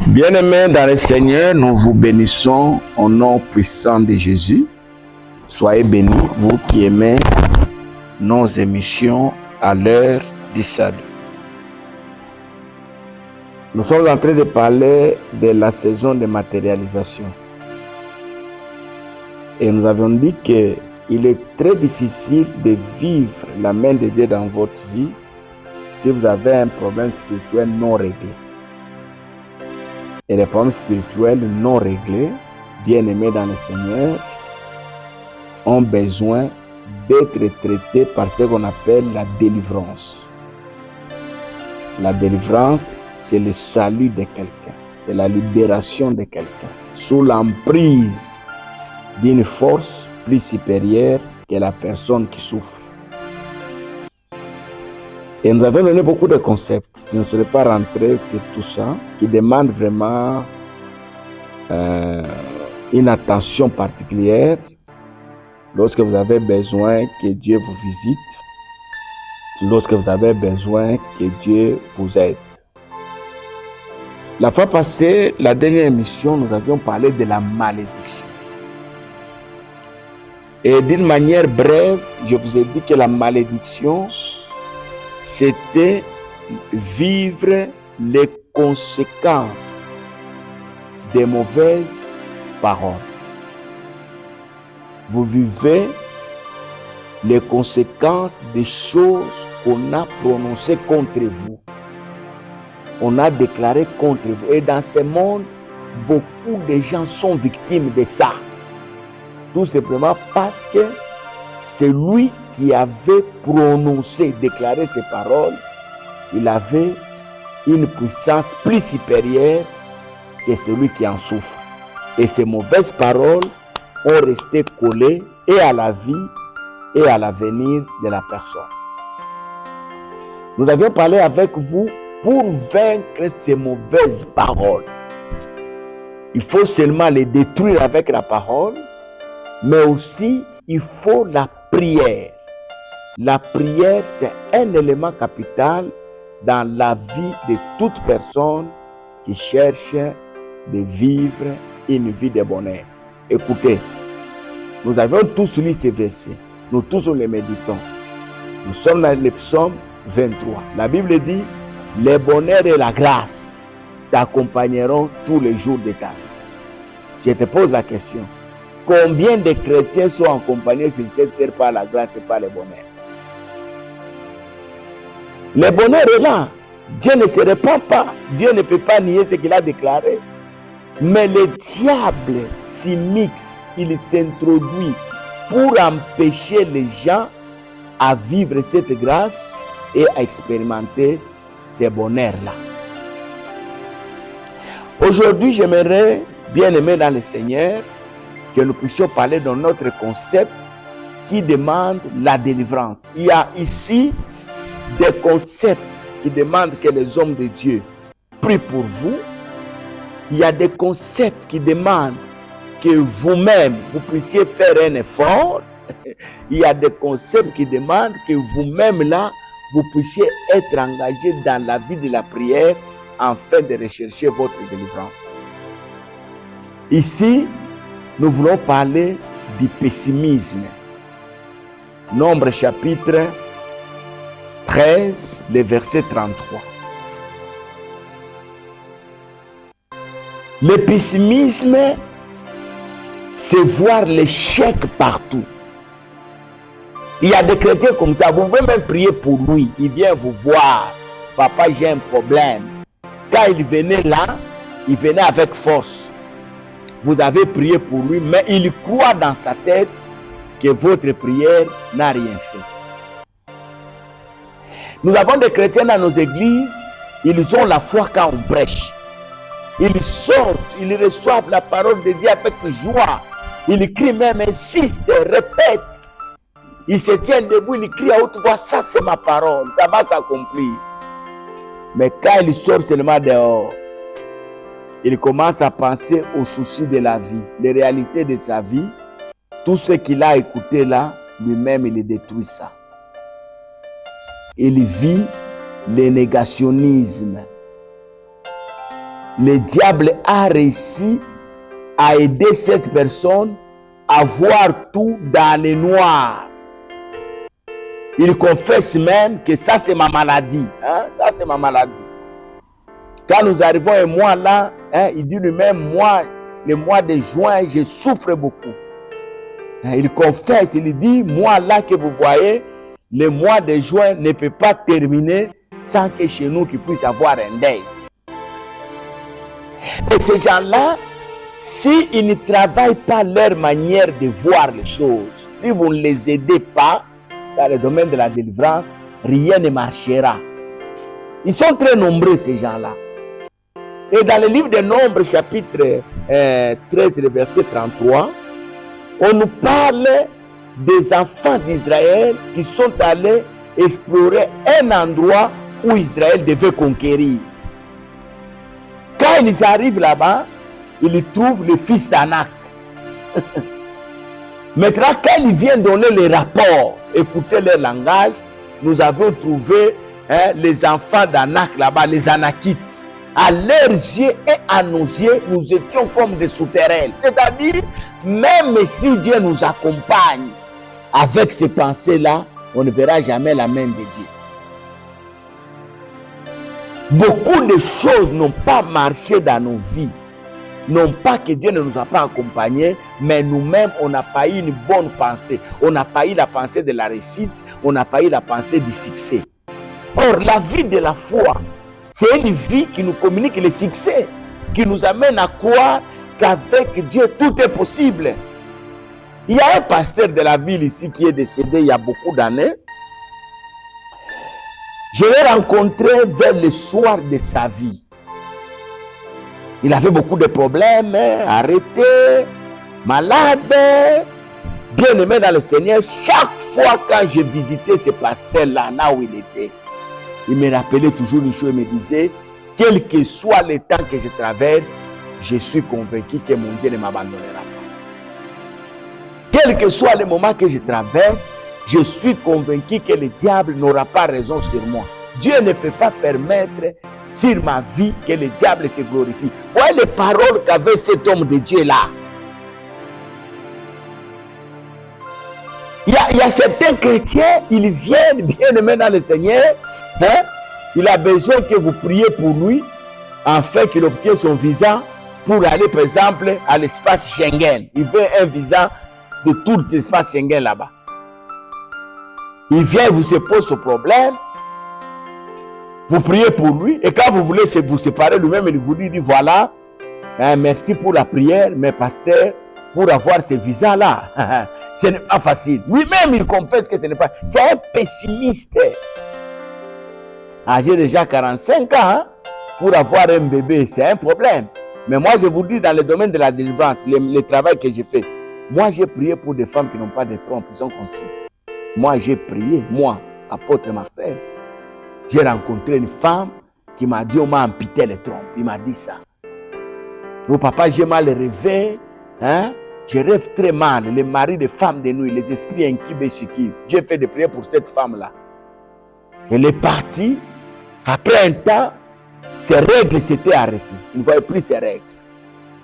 Bien-aimés dans le Seigneur, nous vous bénissons au nom puissant de Jésus. Soyez bénis, vous qui aimez nos émissions à l'heure du salut. Nous sommes en train de parler de la saison de matérialisation. Et nous avions dit qu'il est très difficile de vivre la main de Dieu dans votre vie si vous avez un problème spirituel non réglé. Et les problèmes spirituels non réglés, bien-aimés dans le Seigneur, ont besoin d'être traités par ce qu'on appelle la délivrance. La délivrance, c'est le salut de quelqu'un, c'est la libération de quelqu'un, sous l'emprise d'une force plus supérieure que la personne qui souffre. Et nous avons donné beaucoup de concepts. Je ne serai pas rentré sur tout ça, qui demandent vraiment une attention particulière lorsque vous avez besoin que Dieu vous visite, lorsque vous avez besoin que Dieu vous aide. La fois passée, la dernière émission, nous avions parlé de la malédiction. Et d'une manière brève, je vous ai dit que la malédiction, c'était vivre les conséquences des mauvaises paroles. Vous vivez les conséquences des choses qu'on a prononcées contre vous. On a déclaré contre vous. Et dans ce monde, beaucoup de gens sont victimes de ça. Tout simplement parce que c'est lui qui avait prononcé, déclaré ces paroles, il avait une puissance plus supérieure que celui qui en souffre. Et ces mauvaises paroles ont resté collées et à la vie et à l'avenir de la personne. Nous avions parlé avec vous pour vaincre ces mauvaises paroles. Il faut seulement les détruire avec la parole, mais aussi il faut la prière. La prière, c'est un élément capital dans la vie de toute personne qui cherche de vivre une vie de bonheur. Écoutez, nous avons tous lu ces versets, nous tous les méditons. Nous sommes dans le psaume 23. La Bible dit, le bonheur et la grâce t'accompagneront tous les jours de ta vie. Je te pose la question, combien de chrétiens sont accompagnés sur cette terre par la grâce et par le bonheur? Le bonheur est là. Dieu ne se répand pas. Dieu ne peut pas nier ce qu'il a déclaré. Mais le diable s'immisce, il s'introduit pour empêcher les gens à vivre cette grâce et à expérimenter ce bonheur-là. Aujourd'hui, j'aimerais, bien aimé dans le Seigneur, que nous puissions parler de notre concept qui demande la délivrance. Il y a ici des concepts qui demandent que les hommes de Dieu prient pour vous. Il y a des concepts qui demandent que vous-même, vous puissiez faire un effort. Il y a des concepts qui demandent que vous-même là, vous puissiez être engagé dans la vie de la prière afin de rechercher votre délivrance. Ici, nous voulons parler du pessimisme. Nombre chapitre 13, le verset 33. Le pessimisme, c'est voir l'échec partout. Il y a des chrétiens comme ça, vous pouvez même prier pour lui. Il vient vous voir. Papa, j'ai un problème. Quand il venait là, il venait avec force. Vous avez prié pour lui, mais il croit dans sa tête que votre prière n'a rien fait. Nous avons des chrétiens dans nos églises, ils ont la foi quand on prêche. Ils sortent, ils reçoivent la parole de Dieu avec joie. Ils crient même, insistent, répètent. Ils se tiennent debout, ils crient à haute voix, ça c'est ma parole, ça va s'accomplir. Mais quand ils sortent seulement dehors, il commence à penser aux soucis de la vie, les réalités de sa vie. Tout ce qu'il a écouté là, lui-même, il détruit ça. Il vit le négationnisme. le diable a réussi à aider cette personne à voir tout dans le noir. Il confesse même que ça c'est ma maladie. Hein? Ça c'est ma maladie. Quand nous arrivons un mois là, hein, il dit lui-même, moi, le mois de juin, je souffre beaucoup. Hein, il confesse, il dit, moi là que vous voyez, le mois de juin ne peut pas terminer sans que chez nous qu'il puisse avoir un deuil. Et ces gens-là, s'ils ne travaillent pas leur manière de voir les choses, si vous ne les aidez pas dans le domaine de la délivrance, rien ne marchera. Ils sont très nombreux ces gens-là. Et dans le livre de Nombres, chapitre 13, le verset 33, on nous parle des enfants d'Israël qui sont allés explorer un endroit où Israël devait conquérir. Quand ils arrivent là-bas, ils trouvent le fils d'Anak. Maintenant, quand ils viennent donner les rapports, écouter leur langage, nous avons trouvé les enfants d'Anak là-bas, les Anakites. À leurs yeux et à nos yeux, nous étions comme des souterrains. C'est-à-dire, même si Dieu nous accompagne avec ces pensées-là, on ne verra jamais la main de Dieu. Beaucoup de choses n'ont pas marché dans nos vies. Non pas que Dieu ne nous a pas accompagnés, mais nous-mêmes, on n'a pas eu une bonne pensée. On n'a pas eu la pensée de la réussite, on n'a pas eu la pensée du succès. Or, la vie de la foi, c'est une vie qui nous communique le succès, qui nous amène à croire qu'avec Dieu, tout est possible. Il y a un pasteur de la ville ici qui est décédé il y a beaucoup d'années. Je l'ai rencontré vers le soir de sa vie. Il avait beaucoup de problèmes, arrêté, malade, bien aimé dans le Seigneur. Chaque fois quand je visitais ce pasteur-là, là où il était, il me rappelait toujours une chose, il me disait, quel que soit le temps que je traverse, je suis convaincu que mon Dieu ne m'abandonnera pas. Quel que soit le moment que je traverse, je suis convaincu que le diable n'aura pas raison sur moi. Dieu ne peut pas permettre sur ma vie que le diable se glorifie. Voyez les paroles qu'avait cet homme de Dieu là. Il y a certains chrétiens, ils viennent bien aimés dans le Seigneur. Hein? Il a besoin que vous priez pour lui, afin qu'il obtienne son visa pour aller, par exemple, à l'espace Schengen. Il veut un visa de tout l'espace Schengen là-bas. Il vient, il vous pose ce problème. Vous priez pour lui. Et quand vous voulez vous séparer lui-même, il vous dit voilà, merci pour la prière, mais pasteur, pour avoir ce visa-là, ce n'est pas facile. Lui-même, il confesse que ce n'est pas. C'est un pessimiste. J'ai déjà 45 ans, hein, pour avoir un bébé, c'est un problème. Mais moi, je vous dis, dans le domaine de la délivrance, le travail que j'ai fait, moi, j'ai prié pour des femmes qui n'ont pas de trompe, qui sont conçues. Moi, j'ai prié, moi, apôtre Marcel. J'ai rencontré une femme qui m'a dit, on m'a amputé les trompes. Il m'a dit ça. Oh papa, j'ai mal rêvé, hein? Je rêve très mal. Les maris de femmes de nuit, les esprits incubés sur qui. J'ai fait des prières pour cette femme-là. Elle est partie. Après un temps, ses règles s'étaient arrêtées. Il ne voyait plus ses règles.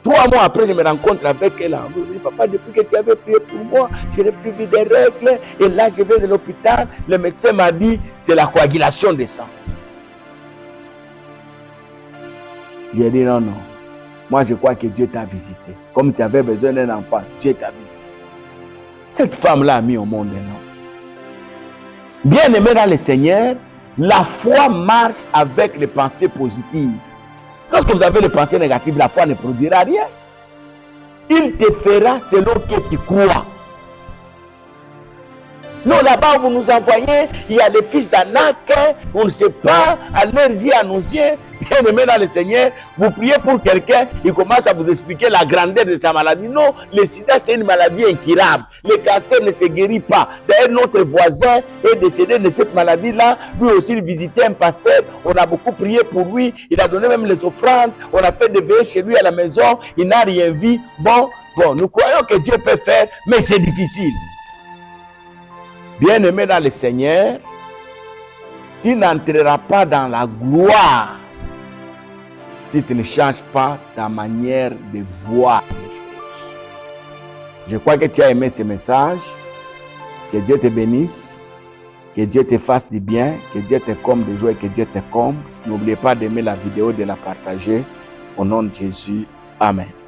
3 mois après, je me rencontre avec elle. Je me dis, papa, depuis que tu avais prié pour moi, je n'ai plus vu des règles. Et là, je vais de l'hôpital. Le médecin m'a dit, c'est la coagulation des sangs. J'ai dit, non, non. Moi, je crois que Dieu t'a visité. Comme tu avais besoin d'un enfant, Dieu t'a visité. Cette femme-là a mis au monde un enfant. Bien aimé dans le Seigneur, la foi marche avec les pensées positives. Lorsque vous avez les pensées négatives, la foi ne produira rien. Il te fera selon que tu crois. Nous, là-bas, vous nous envoyez, il y a les fils d'Anak, on ne sait pas, à leurs yeux, à nos yeux, bien aimé dans le Seigneur, vous priez pour quelqu'un, il commence à vous expliquer la grandeur de sa maladie. Non, le sida, c'est une maladie incurable. Le cancer ne se guérit pas. D'ailleurs, notre voisin est décédé de cette maladie-là. Lui aussi, il visitait un pasteur. On a beaucoup prié pour lui. Il a donné même les offrandes. On a fait des veillées chez lui à la maison. Il n'a rien vu. Bon, nous croyons que Dieu peut faire, mais c'est difficile. Bien-aimé dans le Seigneur, tu n'entreras pas dans la gloire si tu ne changes pas ta manière de voir les choses. Je crois que tu as aimé ce message. Que Dieu te bénisse. Que Dieu te fasse du bien. Que Dieu te comble de joie et que Dieu te comble. N'oubliez pas d'aimer la vidéo, de la partager. Au nom de Jésus. Amen.